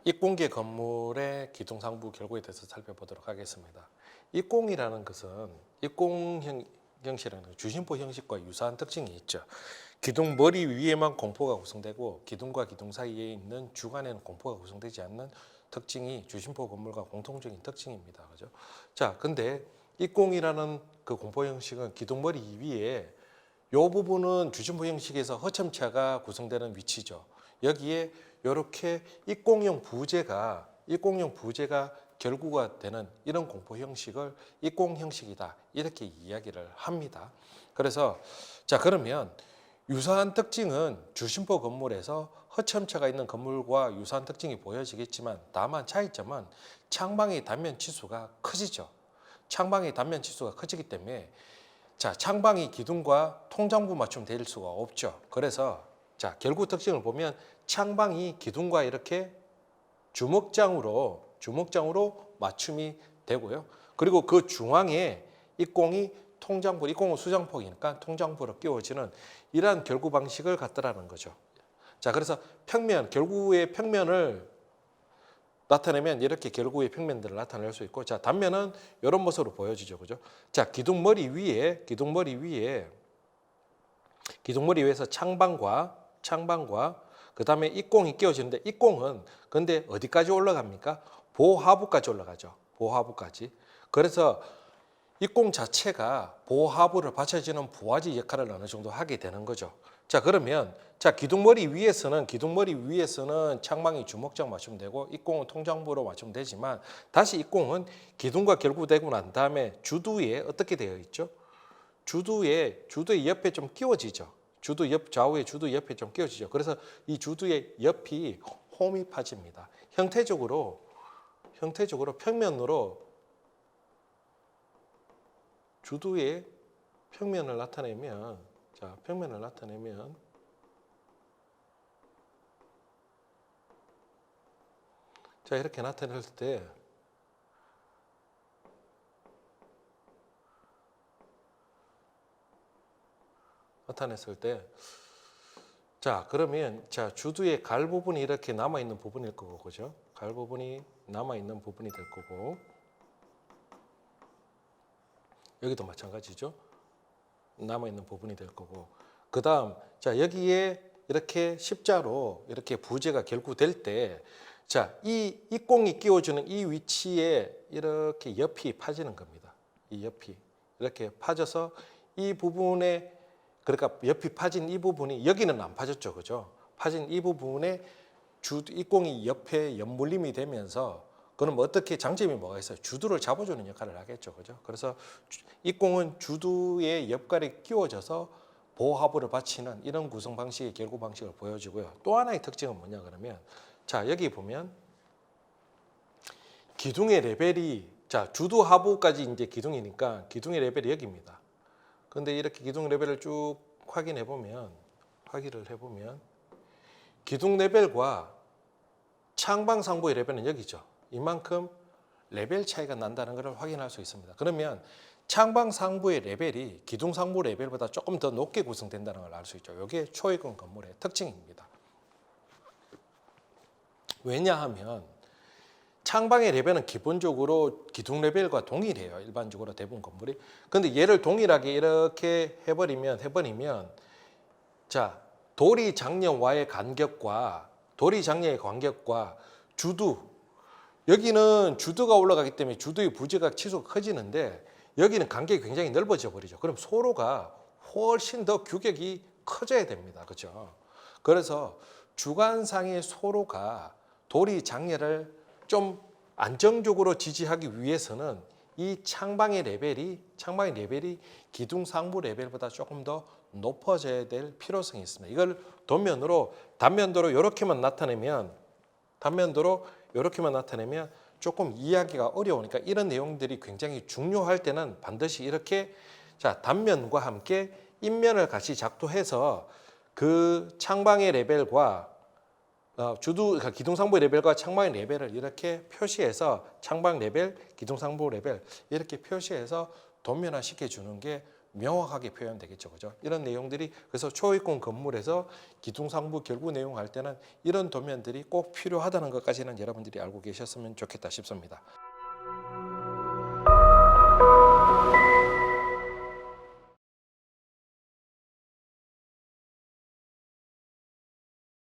입공계 건물의 기둥상부 결구에 대해서 살펴보도록 하겠습니다. 입공이라는 것은 입공 형식이라는 주심포 형식과 유사한 특징이 있죠. 기둥 머리 위에만 공포가 구성되고 기둥과 기둥 사이에 있는 주간에는 공포가 구성되지 않는 특징이 주심포 건물과 공통적인 특징입니다. 그죠? 자, 근데 입공이라는 그 공포 형식은 기둥 머리 위에 이 부분은 주심포 형식에서 허첨차가 구성되는 위치죠. 여기에 이렇게 입공형 부재가 결구가 되는 이런 공포 형식을 입공 형식이다 이렇게 이야기를 합니다. 그래서 자 그러면 유사한 특징은 주심포 건물에서 허첨차가 있는 건물과 유사한 특징이 보여지겠지만 다만 차이점은 창방의 단면 치수가 커지죠. 창방의 단면 치수가 커지기 때문에 자 창방이 기둥과 통장부 맞춤 될 수가 없죠. 그래서 자 결구 특징을 보면 창방이 기둥과 이렇게 주먹장으로 맞춤이 되고요. 그리고 그 중앙에 입공이 통장부, 입공은 수장폭이니까 통장부로 끼워지는 이러한 결구 방식을 갖더라는 거죠. 자, 그래서 평면, 결구의 평면을 나타내면 이렇게 결구의 평면들을 나타낼 수 있고, 자, 단면은 이런 모습으로 보여지죠, 그죠? 자, 기둥머리 위에서 창방과 그 다음에 입공이 끼워지는데 입공은 근데 어디까지 올라갑니까? 보하부까지 올라가죠. 보하부까지. 그래서 입공 자체가 보하부를 받쳐주는 부하지 역할을 어느 정도 하게 되는 거죠. 자 그러면 자 기둥머리 위에서는 창방이 주먹장 맞춤되고 입공은 통장부로 맞춤되지만 다시 입공은 기둥과 결구되고 난 다음에 주두에 어떻게 되어 있죠? 주두의 옆에 좀 끼워지죠. 좌우의 주두 옆에 좀 끼워지죠. 그래서 이 주두의 옆이 홈이 파집니다. 형태적으로 평면으로 주두의 평면을 나타내면 자 이렇게 나타냈을 때 자 그러면 자 주두의 갈 부분이 이렇게 남아 있는 부분일 거고 그죠? 갈 부분이 남아 있는 부분이 될 거고 여기도 마찬가지죠. 남아 있는 부분이 될 거고 그다음 자 여기에 이렇게 십자로 이렇게 부재가 결구될 때 자 이 입공이 끼워주는 이 위치에 이렇게 옆이 파지는 겁니다. 이 옆이 이렇게 파져서 이 부분에 그러니까 옆이 파진 이 부분이 여기는 안 파졌죠, 그죠? 파진 이 부분에 입공이 옆에 옆물림이 되면서 그럼 어떻게 장점이 뭐가 있어요? 주두를 잡아주는 역할을 하겠죠, 그죠? 그래서 입공은 주두의 옆갈이 끼워져서 보하부를 받치는 이런 구성 방식의 결구 방식을 보여주고요. 또 하나의 특징은 뭐냐 그러면 자 여기 보면 기둥의 레벨이 자 주두 하부까지 이제 기둥이니까 기둥의 레벨이 여기입니다. 근데 이렇게 기둥 레벨을 쭉 확인을 해보면 기둥 레벨과 창방 상부의 레벨은 여기죠. 이만큼 레벨 차이가 난다는 것을 확인할 수 있습니다. 그러면 창방 상부의 레벨이 기둥 상부 레벨보다 조금 더 높게 구성된다는 걸 알 수 있죠. 이게 초입금 건물의 특징입니다. 왜냐하면 창방의 레벨은 기본적으로 기둥 레벨과 동일해요. 일반적으로 대부분 건물이. 근데 얘를 동일하게 이렇게 해버리면 자 도리 장려와의 간격과 주두 여기는 주두가 올라가기 때문에 주두의 부재가 치수가 커지는데 여기는 간격이 굉장히 넓어져 버리죠. 그럼 소로가 훨씬 더 규격이 커져야 됩니다. 그렇죠? 그래서 주간상의 소로가 도리 장려를 좀 안정적으로 지지하기 위해서는 이 창방의 레벨이 기둥 상부 레벨보다 조금 더 높아져야 될 필요성이 있습니다. 이걸 단면도로 이렇게만 나타내면 조금 이해하기가 어려우니까 이런 내용들이 굉장히 중요할 때는 반드시 이렇게 자 단면과 함께 입면을 같이 작도해서 그 창방의 레벨과 그러니까 기둥상부 레벨과 창방의 레벨을 이렇게 표시해서 창방 레벨, 기둥상부 레벨 이렇게 표시해서 도면화 시켜주는 게 명확하게 표현되겠죠, 그죠? 이런 내용들이 그래서 초입공 건물에서 기둥상부 결부 내용 할 때는 이런 도면들이 꼭 필요하다는 것까지는 여러분들이 알고 계셨으면 좋겠다 싶습니다.